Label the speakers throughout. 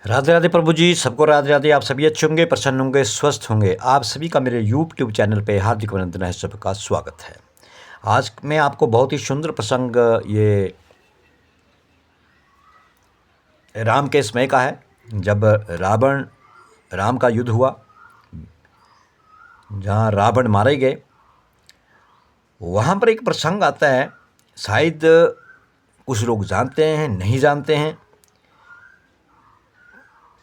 Speaker 1: राधे राधे प्रभु जी, सबको राधे राधे। आप सभी अच्छे होंगे, प्रसन्न होंगे, स्वस्थ होंगे। आप सभी का मेरे यूट्यूब चैनल पे हार्दिक अभिनंदन है, सबका स्वागत है। आज मैं आपको बहुत ही सुंदर प्रसंग ये राम के समय का है, जब राम का युद्ध हुआ, जहाँ रावण मारे गए। वहाँ पर एक प्रसंग आता है, शायद कुछ लोग जानते हैं, नहीं जानते हैं,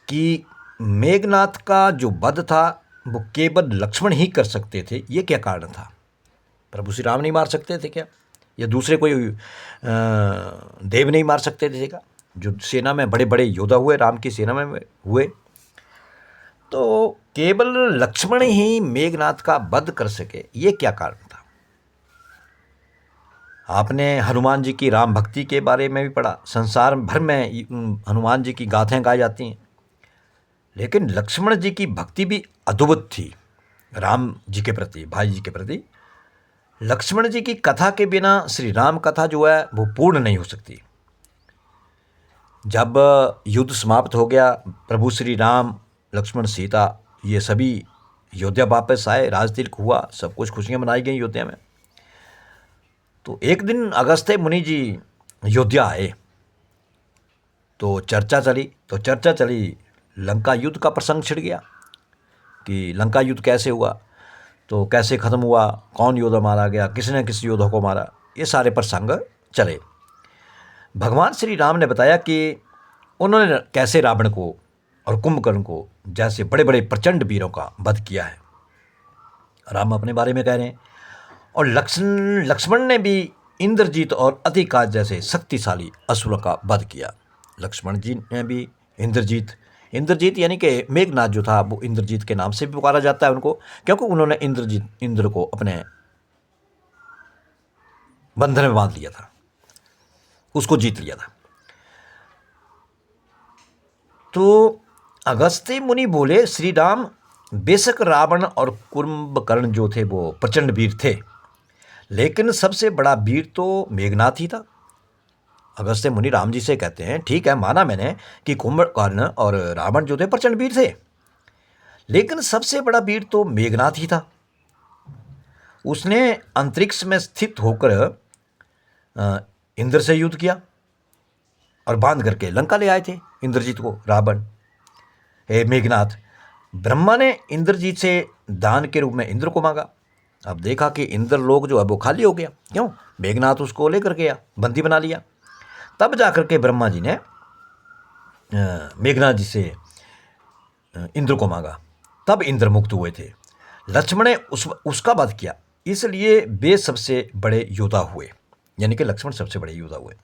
Speaker 1: कि मेघनाथ का जो वध था वो केवल लक्ष्मण ही कर सकते थे। ये क्या कारण था? प्रभु श्री राम नहीं मार सकते थे क्या? या दूसरे कोई देव नहीं मार सकते थे क्या? जो सेना में बड़े बड़े योद्धा हुए, राम की सेना में हुए, तो केवल लक्ष्मण ही मेघनाथ का वध कर सके, ये क्या कारण था? आपने हनुमान जी की राम भक्ति के बारे में भी पढ़ा। संसार भर में हनुमान जी की गाथाएं गाई जाती हैं, लेकिन लक्ष्मण जी की भक्ति भी अद्भुत थी राम जी के प्रति, भाई जी के प्रति। लक्ष्मण जी की कथा के बिना श्री राम कथा जो है वो पूर्ण नहीं हो सकती। जब युद्ध समाप्त हो गया, प्रभु श्री राम, लक्ष्मण, सीता, ये सभी अयोध्या वापस आए, राजतिलक हुआ, सब कुछ खुशियां मनाई गई अयोध्या में। तो एक दिन अगस्त्य मुनि जी अयोध्या आए, तो चर्चा चली, लंका युद्ध का प्रसंग छिड़ गया कि लंका युद्ध कैसे हुआ, तो कैसे ख़त्म हुआ, कौन योद्धा मारा गया, किसने किस योद्धा को मारा, ये सारे प्रसंग चले। भगवान श्री राम ने बताया कि उन्होंने कैसे रावण को और कुंभकर्ण को जैसे बड़े बड़े प्रचंड वीरों का वध किया है। राम अपने बारे में कह रहे हैं। और लक्ष्मण ने भी इंद्रजीत और अधिकाज जैसे शक्तिशाली असुरों का वध किया। लक्ष्मण जी ने भी इंद्रजीत यानी कि मेघनाथ जो था, वो इंद्रजीत के नाम से भी पुकारा जाता है उनको, क्योंकि उन्होंने इंद्र को अपने बंधन में बांध लिया था, उसको जीत लिया था। तो अगस्त्य मुनि बोले, श्री राम, बेशक रावण और कुंभकर्ण जो थे वो प्रचंड वीर थे, लेकिन सबसे बड़ा वीर तो मेघनाथ ही था। अगस्त्य मुनि राम जी से कहते हैं, ठीक है, माना मैंने कि कुंभकर्ण और रावण जो थे प्रचंड वीर थे, लेकिन सबसे बड़ा वीर तो मेघनाथ ही था। उसने अंतरिक्ष में स्थित होकर इंद्र से युद्ध किया और बांध करके लंका ले आए थे इंद्रजीत को रावण। मेघनाथ, ब्रह्मा ने इंद्रजीत से दान के रूप में इंद्र को मांगा। अब देखा कि इंद्र लोग जो है वो खाली हो गया। क्यों? मेघनाथ उसको लेकर गया, बंदी बना लिया। तब जाकर के ब्रह्मा जी ने मेघनाथ जी से इंद्र को मांगा, तब इंद्र मुक्त हुए थे। लक्ष्मण ने उसका वध किया, इसलिए वे सबसे बड़े योद्धा हुए, यानी कि लक्ष्मण सबसे बड़े योद्धा हुए।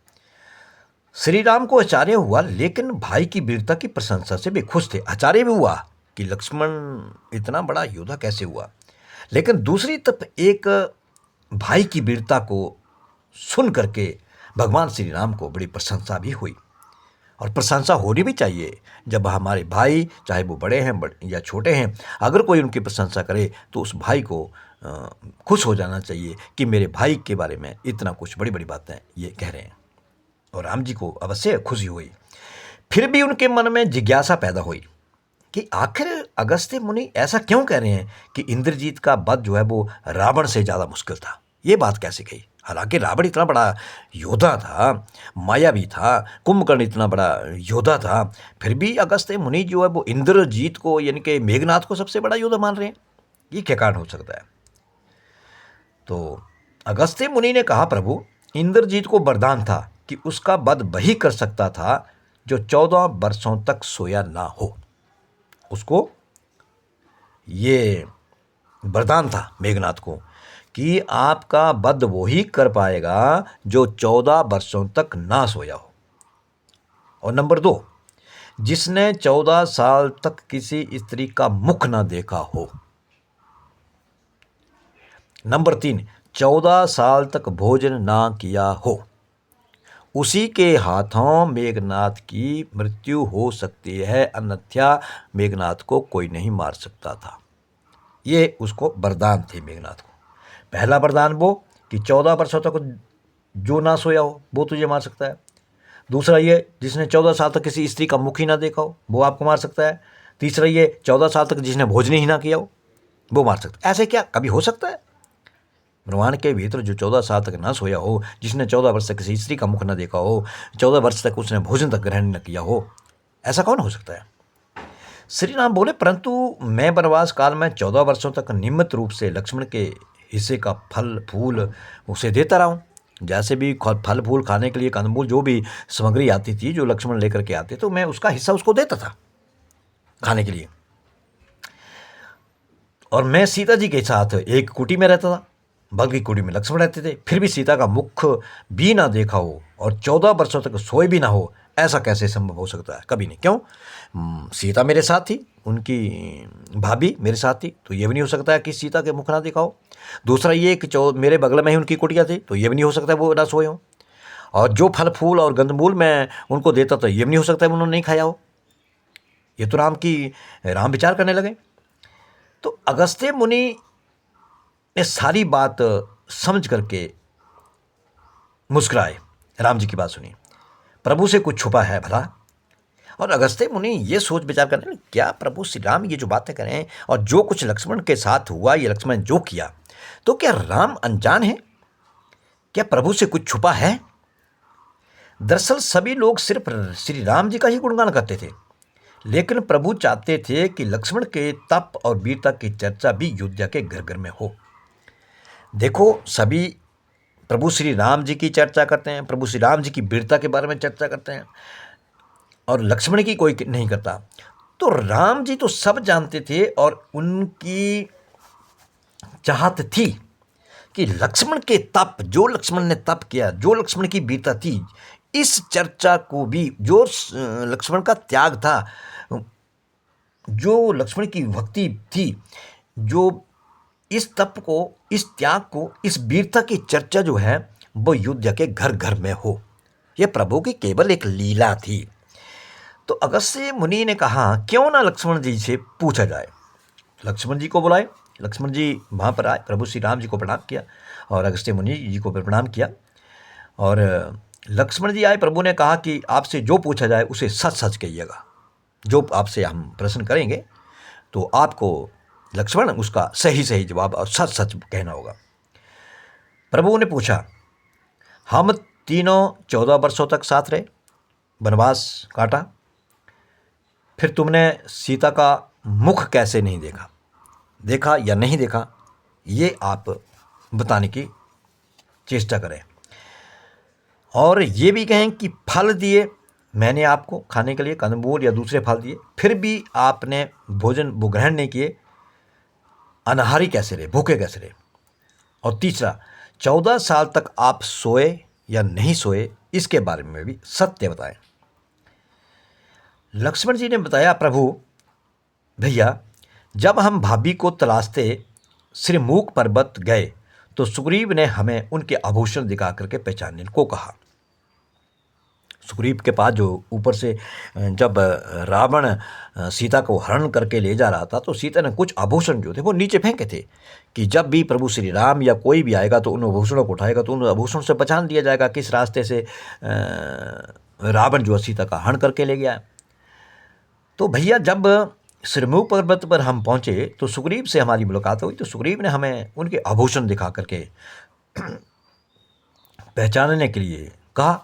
Speaker 1: श्री राम को आश्चर्य हुआ, लेकिन भाई की वीरता की प्रशंसा से वे खुश थे। आश्चर्य भी हुआ कि लक्ष्मण इतना बड़ा योद्धा कैसे हुआ, लेकिन दूसरी तरफ एक भाई की वीरता को सुन करके भगवान श्री राम को बड़ी प्रशंसा भी हुई। और प्रशंसा होनी भी चाहिए। जब हमारे भाई, चाहे वो बड़े हैं या छोटे हैं, अगर कोई उनकी प्रशंसा करे तो उस भाई को खुश हो जाना चाहिए कि मेरे भाई के बारे में इतना कुछ बड़ी बड़ी बातें ये कह रहे हैं। और राम जी को अवश्य खुशी हुई। फिर भी उनके मन में जिज्ञासा पैदा हुई कि आखिर अगस्त्य मुनि ऐसा क्यों कह रहे हैं कि इंद्रजीत का वध जो है वो रावण से ज़्यादा मुश्किल था। ये बात कैसे कही? हालांकि रावण इतना बड़ा योद्धा था, मायावी था, कुंभकर्ण इतना बड़ा योद्धा था, फिर भी अगस्त्य मुनि जो है वो इंद्रजीत को, यानी कि मेघनाथ को, सबसे बड़ा योद्धा मान रहे हैं। ये क्या कारण हो सकता है? तो अगस्त्य मुनि ने कहा, प्रभु, इंद्रजीत को वरदान था कि उसका वध वही कर सकता था जो 14 वर्षों तक सोया ना हो। उसको ये वरदान था मेघनाथ को कि आपका वध वो ही कर पाएगा जो 14 वर्षों तक ना सोया हो। और नंबर 2, जिसने 14 साल तक किसी स्त्री का मुख ना देखा हो। नंबर 3, 14 साल तक भोजन ना किया हो। उसी के हाथों मेघनाथ की मृत्यु हो सकती है, अन्यथा मेघनाथ को कोई नहीं मार सकता था। ये उसको वरदान थे मेघनाथ को। पहला वरदान वो कि 14 वर्षों तक जो ना सोया हो वो तुझे मार सकता है। दूसरा ये, जिसने 14 साल तक किसी स्त्री का मुख ही ना देखा हो, वो आपको मार सकता है। तीसरा ये, 14 साल तक जिसने भोजन ही ना किया हो, वो मार सकता है। ऐसे क्या कभी हो सकता है? ब्रह्मांड के भीतर जो 14 साल तक ना सोया हो, जिसने 14 वर्ष तक किसी स्त्री का मुख न देखा हो, 14 वर्ष तक उसने भोजन तक ग्रहण न किया हो, ऐसा कौन हो सकता है? श्री राम बोले, परंतु मैं वनवास काल में 14 वर्षों तक नियमित रूप से लक्ष्मण के हिस्से का फल फूल उसे देता रहा हूँ। जैसे भी फल फूल खाने के लिए, कंदमूल, जो भी सामग्री आती थी, जो लक्ष्मण लेकर के आते, तो मैं उसका हिस्सा उसको देता था खाने के लिए। और मैं सीता जी के साथ एक कुटी में रहता था, बल्कि कुटी में लक्ष्मण रहते थे, फिर भी सीता का मुख भी ना देखा हो और 14 वर्षों तक सोए भी ना हो, ऐसा कैसे संभव हो सकता है? कभी नहीं। क्यों? सीता मेरे साथ थी, उनकी भाभी मेरे साथ थी, तो ये भी नहीं हो सकता है कि सीता के मुख ना देखा हो। दूसरा ये कि मेरे बगल में ही उनकी कुटिया थी, तो ये भी नहीं हो सकता वो ना सोए हों। और जो फल फूल और गंदमूल मैं उनको देता था, ये भी नहीं हो सकता है उन्होंने नहीं खाया हो। ये तो राम विचार करने लगे। तो अगस्त्य मुनि ने सारी बात समझ करके मुस्कुराए, राम जी की बात सुनी। प्रभु से कुछ छुपा है भला? और अगस्त्य मुनि ये सोच विचार करने, क्या प्रभु श्री राम ये जो बातें करें और जो कुछ लक्ष्मण के साथ हुआ, ये लक्ष्मण जो किया, तो क्या राम अनजान है? क्या प्रभु से कुछ छुपा है? दरअसल सभी लोग सिर्फ श्री राम जी का ही गुणगान करते थे, लेकिन प्रभु चाहते थे कि लक्ष्मण के तप और वीरता की चर्चा भी अयोध्या के घर घर में हो। देखो, सभी प्रभु श्री राम जी की चर्चा करते हैं, प्रभु श्री राम जी की वीरता के बारे में चर्चा करते हैं, और लक्ष्मण की कोई नहीं करता। तो राम जी तो सब जानते थे, और उनकी चाहत थी कि लक्ष्मण के तप, जो लक्ष्मण ने तप किया, जो लक्ष्मण की वीरता थी, इस चर्चा को भी, जो लक्ष्मण का त्याग था, जो लक्ष्मण की भक्ति थी, जो इस तप को, इस त्याग को, इस वीरता की चर्चा जो है, वो अयोध्या के घर घर में हो। यह प्रभु की केवल एक लीला थी। तो अगस्त्य मुनि ने कहा, क्यों ना लक्ष्मण जी से पूछा जाए। लक्ष्मण जी को बुलाए। लक्ष्मण जी वहाँ पर आए, प्रभु श्री राम जी को प्रणाम किया, और अगस्त्य मुनि जी को भी प्रणाम किया। और लक्ष्मण जी आए, प्रभु ने कहा कि आपसे जो पूछा जाए उसे सच सच कहिएगा। जो आपसे हम प्रश्न करेंगे तो आपको लक्ष्मण उसका सही सही जवाब और सच सच कहना होगा। प्रभु ने पूछा, हम तीनों 14 वर्षों तक साथ रहे, वनवास काटा, फिर तुमने सीता का मुख कैसे नहीं देखा? देखा या नहीं देखा, ये आप बताने की चेष्टा करें। और ये भी कहें कि फल दिए मैंने आपको खाने के लिए, कंदमूल या दूसरे फल दिए, फिर भी आपने भोजन वो ग्रहण नहीं किए, अनाहारी कैसे रहे, भूखे कैसे रहे? और तीसरा, 14 साल तक आप सोए या नहीं सोए, इसके बारे में भी सत्य बताएं। लक्ष्मण जी ने बताया, प्रभु भैया, जब हम भाभी को तलाशते श्रीमुख पर्वत गए, तो सुग्रीव ने हमें उनके आभूषण दिखा करके पहचानने को कहा। सुग्रीव के पास जो ऊपर से जब रावण सीता को हरण करके ले जा रहा था, तो सीता ने कुछ आभूषण जो थे वो नीचे फेंके थे, कि जब भी प्रभु श्री राम या कोई भी आएगा तो उन आभूषणों को उठाएगा, तो उन आभूषणों से पहचान लिया जाएगा किस रास्ते से रावण जो सीता का हरण करके ले गया। तो भैया, जब श्रीमुख पर्वत पर हम पहुँचे तो सुग्रीव से हमारी मुलाकात हुई, तो सुग्रीव ने हमें उनके आभूषण दिखा करके पहचानने के लिए कहा।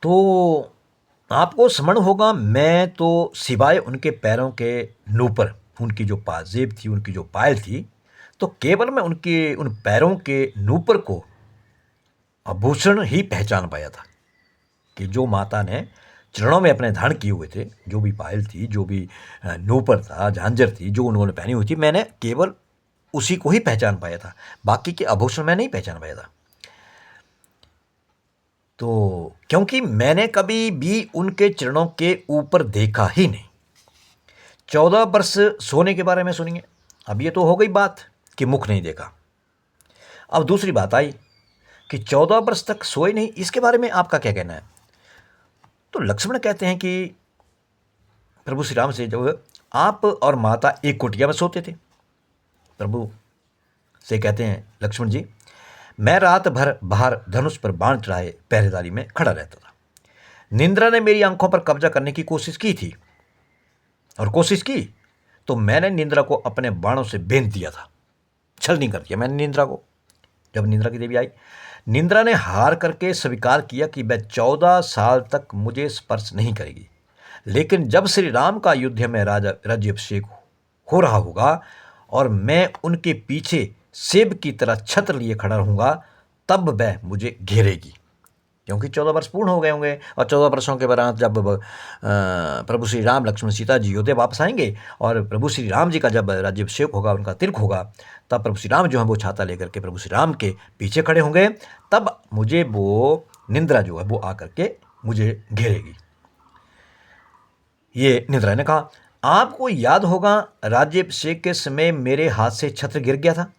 Speaker 1: तो आपको स्मरण होगा, मैं तो सिवाय उनके पैरों के नूपुर, उनकी जो पाजेब थी, उनकी जो पायल थी, तो केवल मैं उनके उन पैरों के नूपुर को आभूषण ही पहचान पाया था, कि जो माता ने चरणों में अपने धारण किए हुए थे, जो भी पायल थी, जो भी नूपुर था, झांझर थी, जो उन्होंने पहनी हुई थी, मैंने केवल उसी को ही पहचान पाया था, बाकी के आभूषण मैं नहीं पहचान पाया था। तो क्योंकि मैंने कभी भी उनके चरणों के ऊपर देखा ही नहीं। 14 वर्ष सोने के बारे में सुनिए। अब ये तो हो गई बात कि मुख नहीं देखा। अब दूसरी बात आई कि 14 वर्ष तक सोए नहीं, इसके बारे में आपका क्या कहना है? तो लक्ष्मण कहते हैं कि प्रभु श्री राम से, जब आप और माता एक कुटिया में सोते थे, प्रभु से कहते हैं, लक्ष्मण जी, मैं रात भर बाहर धनुष पर बाण चढ़ाए पहरेदारी में खड़ा रहता था। निंद्रा ने मेरी आंखों पर कब्जा करने की कोशिश की थी, और कोशिश की तो मैंने निंद्रा को अपने बाणों से बेंध दिया था। छल नहीं कर दिया मैंने निंद्रा को। जब निंद्रा की देवी आई, निंद्रा ने हार करके स्वीकार किया कि वह 14 साल तक मुझे स्पर्श नहीं करेगी, लेकिन जब श्री राम का अयोध्या में राज्याभिषेक हो रहा होगा और मैं उनके पीछे सेब की तरह छत्र लिए खड़ा रहूंगा, तब वह मुझे घेरेगी। क्योंकि 14 वर्ष पूर्ण हो गए होंगे, और 14 वर्षों के बाद जब प्रभु श्री राम लक्ष्मण सीता जी अयोध्या वापस आएंगे और प्रभु श्री राम जी का जब राज्याभिषेक होगा, उनका तिलक होगा, तब प्रभु श्री राम जो है वो छाता लेकर के प्रभु श्री राम के पीछे खड़े होंगे, तब मुझे वो निंद्रा जो है वो आकर के मुझे घेरेगी। ये निंद्रा ने कहा। आपको याद होगा राज्याभिषेक के समय मेरे हाथ से छत्र गिर गया था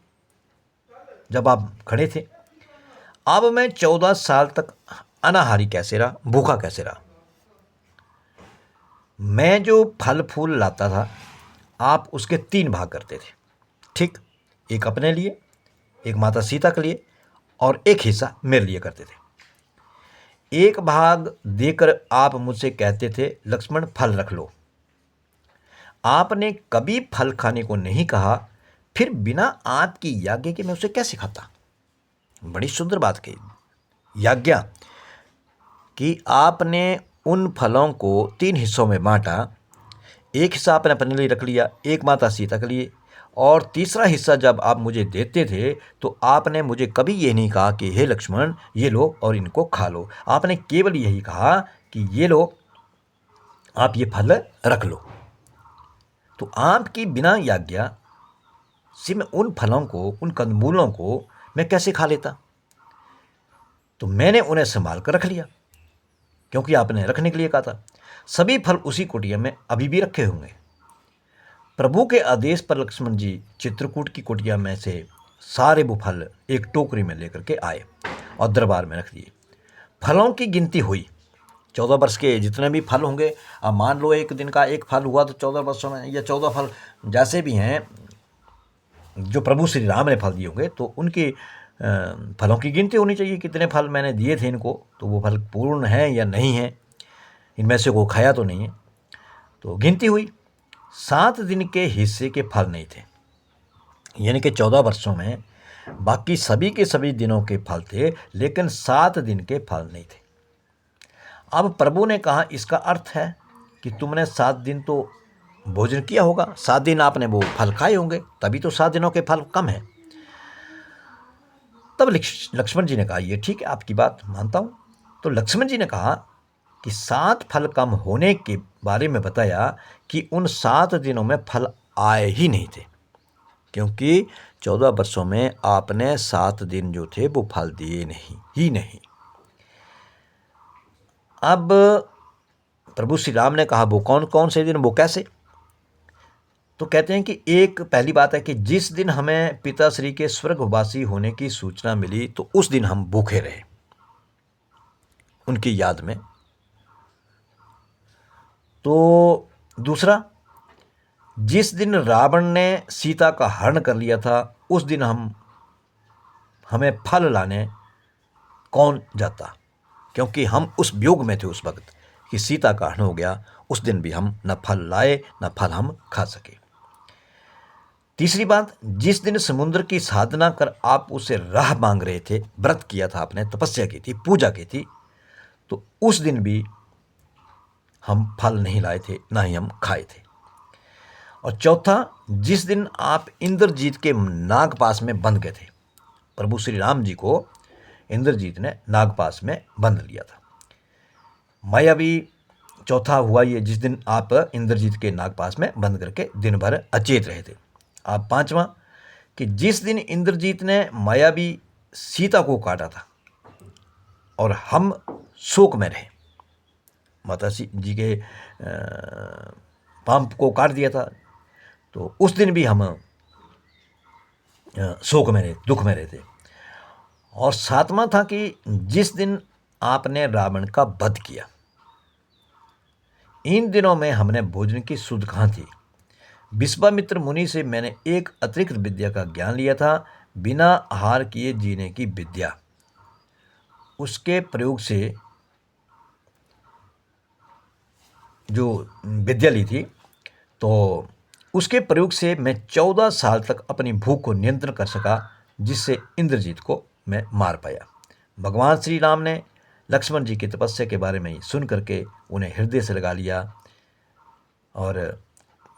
Speaker 1: जब आप खड़े थे। अब मैं 14 साल तक अनाहारी कैसे रहा, भूखा कैसे रहा। मैं जो फल फूल लाता था, आप उसके 3 भाग करते थे, ठीक, एक अपने लिए, एक माता सीता के लिए, और एक हिस्सा मेरे लिए करते थे। एक भाग देकर आप मुझसे कहते थे, लक्ष्मण फल रख लो। आपने कभी फल खाने को नहीं कहा, फिर बिना आपकी आज्ञा के मैं उसे कैसे खाता। बड़ी सुंदर बात कही, आज्ञा कि आपने उन फलों को 3 हिस्सों में बांटा। एक हिस्सा आपने अपने लिए रख लिया, एक माता सीता के लिए, और तीसरा हिस्सा जब आप मुझे देते थे तो आपने मुझे कभी ये नहीं कहा कि हे लक्ष्मण ये लो और इनको खा लो। आपने केवल यही कहा कि ये लो, आप ये फल रख लो। तो आपकी बिना आज्ञा से मैं उन फलों को, उन कंदमूलों को मैं कैसे खा लेता। तो मैंने उन्हें संभाल कर रख लिया, क्योंकि आपने रखने के लिए कहा था। सभी फल उसी कुटिया में अभी भी रखे होंगे। प्रभु के आदेश पर लक्ष्मण जी चित्रकूट की कुटिया में से सारे वो फल एक टोकरी में लेकर के आए और दरबार में रख दिए। फलों की गिनती हुई। 14 वर्ष के जितने भी फल होंगे, अब मान लो एक दिन का एक फल हुआ तो 14 वर्षों में, या 14 फल जैसे भी हैं जो प्रभु श्री राम ने फल दिए होंगे, तो उनके फलों की गिनती होनी चाहिए, कितने फल मैंने दिए थे इनको, तो वो फल पूर्ण हैं या नहीं हैं, इनमें से को खाया तो नहीं है। तो गिनती हुई, 7 दिन के हिस्से के फल नहीं थे, यानी कि 14 वर्षों में बाकी सभी के सभी दिनों के फल थे, लेकिन 7 दिन के फल नहीं थे। अब प्रभु ने कहा, इसका अर्थ है कि तुमने 7 दिन तो भोजन किया होगा, 7 दिन आपने वो फल खाए होंगे, तभी तो 7 दिनों के फल कम है। तब लक्ष्मण जी ने कहा, ये ठीक है, आपकी बात मानता हूँ। तो लक्ष्मण जी ने कहा कि 7 फल कम होने के बारे में बताया कि उन 7 दिनों में फल आए ही नहीं थे, क्योंकि 14 वर्षों में आपने 7 दिन जो थे वो फल दिए नहीं। अब प्रभु श्री राम ने कहा, वो कौन कौन से दिन, वो कैसे। तो कहते हैं कि एक पहली बात है कि जिस दिन हमें पिता श्री के स्वर्गवासी होने की सूचना मिली, तो उस दिन हम भूखे रहे उनकी याद में। तो दूसरा, जिस दिन रावण ने सीता का हरण कर लिया था, उस दिन हमें फल लाने कौन जाता, क्योंकि हम उस वियोग में थे उस वक्त कि सीता का हरण हो गया। उस दिन भी हम न फल लाए न फल हम खा सके। तीसरी बात, जिस दिन समुद्र की साधना कर आप उसे राह मांग रहे थे, व्रत किया था आपने, तपस्या की थी, पूजा की थी, तो उस दिन भी हम फल नहीं लाए थे, ना ही हम खाए थे। और चौथा, जिस दिन आप इंद्रजीत के नागपास में बंध गए थे, प्रभु श्री राम जी को इंद्रजीत ने नागपास में बंध लिया था। मायावी चौथा हुआ ये, जिस दिन आप इंद्रजीत के नागपास में बंद करके दिन भर अचेत रहे थे। अब 5वां, कि जिस दिन इंद्रजीत ने मायावी सीता को काटा था और हम शोक में रहे, माता जी के पांव को काट दिया था, तो उस दिन भी हम शोक में रहे, दुख में रहे थे। और 7वां था कि जिस दिन आपने रावण का वध किया, इन दिनों में हमने भोजन की सुध कहाँ थी। विश्वामित्र मुनि से मैंने एक अतिरिक्त विद्या का ज्ञान लिया था, बिना आहार किए जीने की विद्या, उसके प्रयोग से जो विद्या ली थी, तो उसके प्रयोग से मैं 14 साल तक अपनी भूख को नियंत्रण कर सका, जिससे इंद्रजीत को मैं मार पाया। भगवान श्री राम ने लक्ष्मण जी की तपस्या के बारे में सुन करके उन्हें हृदय से लगा लिया और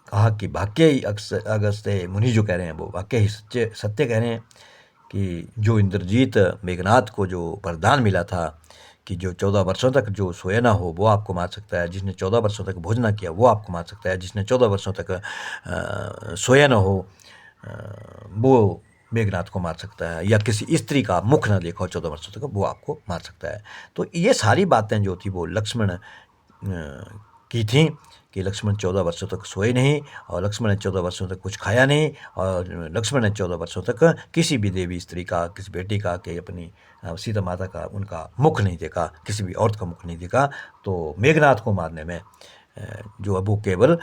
Speaker 1: कहा कि वाकई ही अगस्त्य मुनि जो कह रहे हैं वो वाकई ही सत्य कह रहे हैं कि जो इंद्रजीत मेघनाथ को जो वरदान मिला था कि जो 14 वर्षों तक जो सोया ना हो वो आपको मार सकता है, जिसने 14 वर्षों तक भोजन ना किया वो आपको मार सकता है, जिसने 14 वर्षों तक सोया ना हो वो मेघनाथ को मार सकता है, या किसी स्त्री का मुख ना देखा हो 14 वर्षों तक वो आपको मार सकता है। तो ये सारी बातें जो थी वो लक्ष्मण की थी कि लक्ष्मण 14 वर्षों तक सोए नहीं, और लक्ष्मण ने 14 वर्षों तक कुछ खाया नहीं, और लक्ष्मण ने 14 वर्षों तक किसी भी देवी स्त्री का, किसी बेटी का, कि अपनी सीता माता का उनका मुख नहीं देखा, किसी भी औरत का मुख नहीं देखा। तो मेघनाथ को मारने में जो अब वो केवल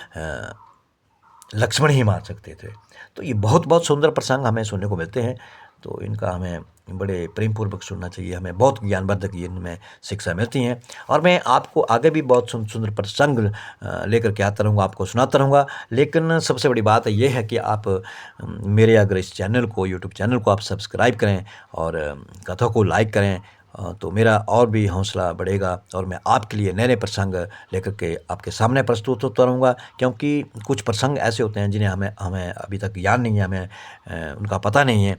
Speaker 1: लक्ष्मण ही मार सकते थे। तो ये बहुत बहुत सुंदर प्रसंग हमें सुनने को मिलते हैं, तो इनका हमें बड़े प्रेम पूर्वक सुनना चाहिए। हमें बहुत ज्ञानवर्धक इनमें शिक्षा मिलती हैं, और मैं आपको आगे भी बहुत सुंदर प्रसंग लेकर के आता रहूँगा, आपको सुनाता रहूँगा। लेकिन सबसे बड़ी बात ये है कि आप मेरे अगर इस चैनल को, यूट्यूब चैनल को आप सब्सक्राइब करें और कथा को लाइक करें, तो मेरा और भी हौसला बढ़ेगा, और मैं आपके लिए नए नए प्रसंग लेकर के आपके सामने प्रस्तुत होता रहूँगा। क्योंकि कुछ प्रसंग ऐसे होते हैं जिन्हें हमें हमें अभी तक ज्ञान नहीं है, हमें उनका पता नहीं है,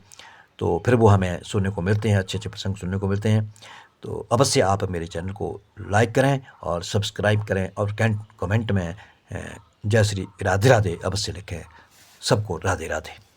Speaker 1: तो फिर वो हमें सुनने को मिलते हैं, अच्छे अच्छे प्रसंग सुनने को मिलते हैं। तो अवश्य आप मेरे चैनल को लाइक करें और सब्सक्राइब करें, और कमेंट में जय श्री राधे राधे अवश्य लिखें। सबको राधे राधे।